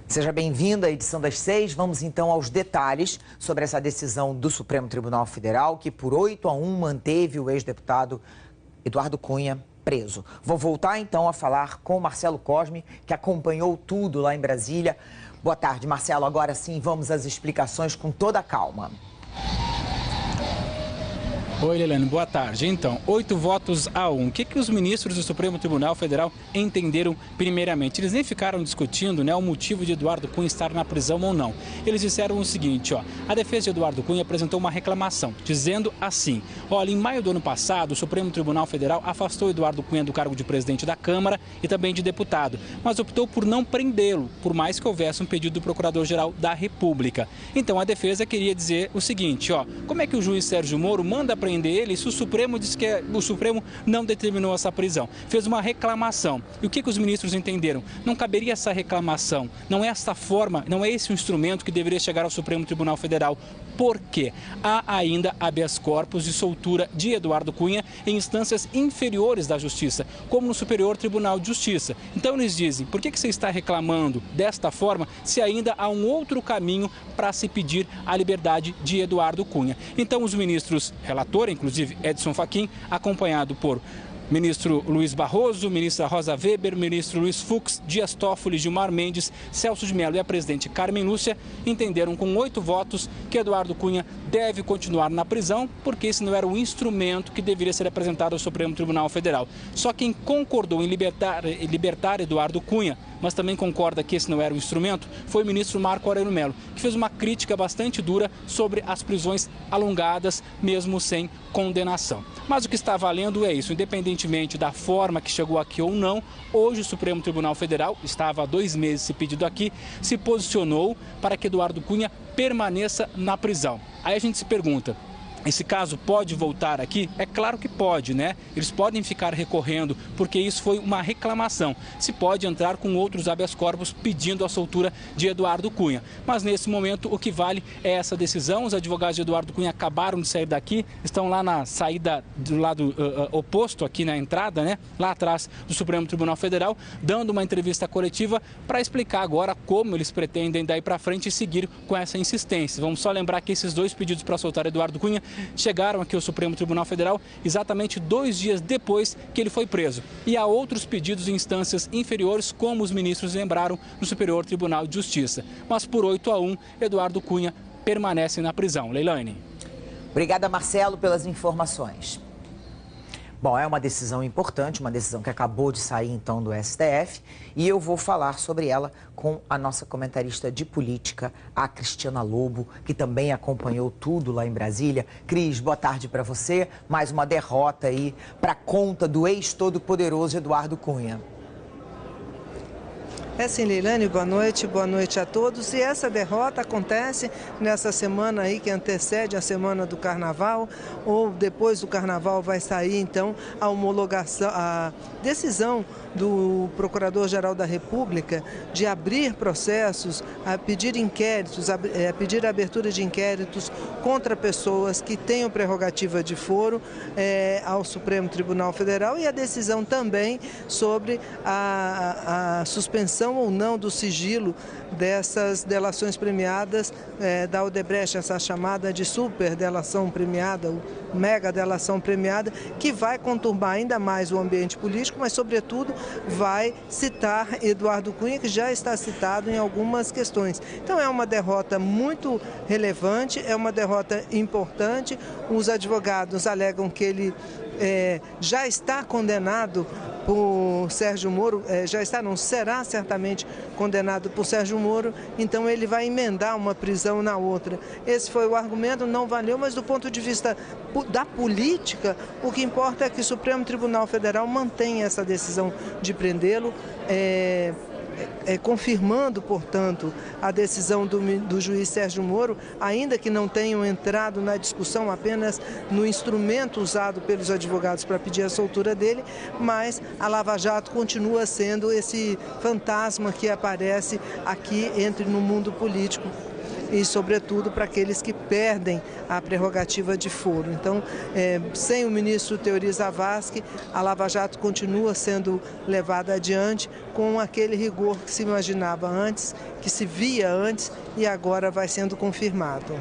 Seja bem-vindo à edição das 6. Vamos então aos detalhes sobre essa decisão do Supremo Tribunal Federal, que por 8-1 manteve o ex-deputado Eduardo Cunha preso. Vou voltar então a falar com o Marcelo Cosme, que acompanhou tudo lá em Brasília. Boa tarde, Marcelo. Agora sim, vamos às explicações com toda a calma. Oi, Leilane, boa tarde. Então, 8-1. O que os ministros do Supremo Tribunal Federal entenderam primeiramente? Eles nem ficaram discutindo, o motivo de Eduardo Cunha estar na prisão ou não. Eles disseram o seguinte, a defesa de Eduardo Cunha apresentou uma reclamação, dizendo assim, olha, em maio do ano passado, o Supremo Tribunal Federal afastou Eduardo Cunha do cargo de presidente da Câmara e também de deputado, mas optou por não prendê-lo, por mais que houvesse um pedido do Procurador-Geral da República. Então, a defesa queria dizer o seguinte, como é que o juiz Sérgio Moro manda prender ele se o Supremo diz que o Supremo não determinou essa prisão? Fez uma reclamação. E o que os ministros entenderam? Não caberia essa reclamação. Não é essa forma, não é esse o instrumento que deveria chegar ao Supremo Tribunal Federal. Por quê? Há ainda habeas corpus de soltura de Eduardo Cunha em instâncias inferiores da Justiça, como no Superior Tribunal de Justiça. Então eles dizem, por que você está reclamando desta forma se ainda há um outro caminho para se pedir a liberdade de Eduardo Cunha? Então os ministros, relator, inclusive Edson Fachin, acompanhado por ministro Luiz Barroso, ministra Rosa Weber, ministro Luiz Fux, Dias Toffoli, Gilmar Mendes, Celso de Mello e a presidente Carmen Lúcia entenderam com 8 votos que Eduardo Cunha deve continuar na prisão, porque esse não era o instrumento que deveria ser apresentado ao Supremo Tribunal Federal. Só quem concordou em libertar Eduardo Cunha, mas também concorda que esse não era o instrumento, foi o ministro Marco Aurélio Mello, que fez uma crítica bastante dura sobre as prisões alongadas, mesmo sem condenação. Mas o que está valendo é isso, independentemente da forma que chegou aqui ou não, hoje o Supremo Tribunal Federal, estava há 2 meses esse pedido aqui, se posicionou para que Eduardo Cunha permaneça na prisão. Aí a gente se pergunta, esse caso pode voltar aqui? É claro que pode, Eles podem ficar recorrendo, porque isso foi uma reclamação. Se pode entrar com outros habeas corpus pedindo a soltura de Eduardo Cunha. Mas nesse momento o que vale é essa decisão. Os advogados de Eduardo Cunha acabaram de sair daqui, estão lá na saída do lado oposto, aqui na entrada, Lá atrás do Supremo Tribunal Federal, dando uma entrevista coletiva para explicar agora como eles pretendem daí para frente seguir com essa insistência. Vamos só lembrar que esses 2 pedidos para soltar Eduardo Cunha chegaram aqui ao Supremo Tribunal Federal exatamente 2 dias depois que ele foi preso. E há outros pedidos em instâncias inferiores, como os ministros lembraram, no Superior Tribunal de Justiça. Mas por 8-1, Eduardo Cunha permanece na prisão. Leilane. Obrigada, Marcelo, pelas informações. Bom, é uma decisão importante, uma decisão que acabou de sair então do STF, e eu vou falar sobre ela com a nossa comentarista de política, a Cristiana Lobo, que também acompanhou tudo lá em Brasília. Cris, boa tarde para você. Mais uma derrota aí para conta do ex-todo-poderoso Eduardo Cunha. É sim, Leilane, boa noite a todos. E essa derrota acontece nessa semana aí que antecede a semana do Carnaval, ou depois do Carnaval vai sair então a homologação, a decisão do Procurador-Geral da República de abrir processos, a pedir inquéritos, a pedir a abertura de inquéritos contra pessoas que tenham prerrogativa de foro ao Supremo Tribunal Federal, e a decisão também sobre a suspensão ou não do sigilo dessas delações premiadas da Odebrecht, essa chamada de super delação premiada, mega delação premiada, que vai conturbar ainda mais o ambiente político, mas sobretudo vai citar Eduardo Cunha, que já está citado em algumas questões. Então é uma derrota muito relevante, é uma derrota importante. Os advogados alegam que ele já está condenado por Sérgio Moro, será certamente condenado por Sérgio Moro, então ele vai emendar uma prisão na outra. Esse foi o argumento, não valeu, mas do ponto de vista da política, o que importa é que o Supremo Tribunal Federal mantenha essa decisão de prendê-lo, confirmando, portanto, a decisão do juiz Sérgio Moro, ainda que não tenham entrado na discussão apenas no instrumento usado pelos advogados para pedir a soltura dele, mas a Lava Jato continua sendo esse fantasma que aparece aqui no mundo político. e, sobretudo, para aqueles que perdem a prerrogativa de foro. Então, sem o ministro Teori Zavascki, a Lava Jato continua sendo levada adiante com aquele rigor que se imaginava antes, que se via antes e agora vai sendo confirmado.